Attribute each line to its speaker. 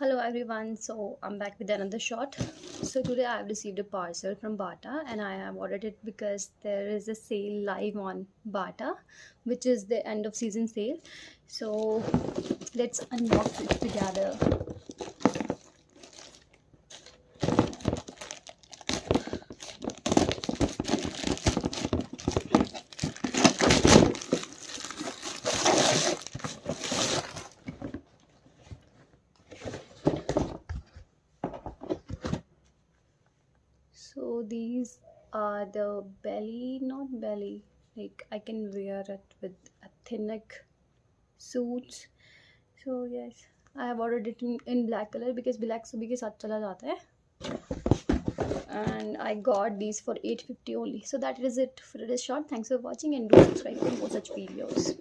Speaker 1: Hello everyone, so I'm back with another shot. So today I have received a parcel from Bata and I have ordered it because there is a sale live on Bata, which is the end of season sale. So let's unbox it together. So these are the belly, not belly, like I can wear it with a thin neck suits. So yes, I have ordered it in black color because black सभी के साथ चला जाता है. And I got these for 850 only. So that is it for this short. Thanks for watching and do subscribe for more such videos.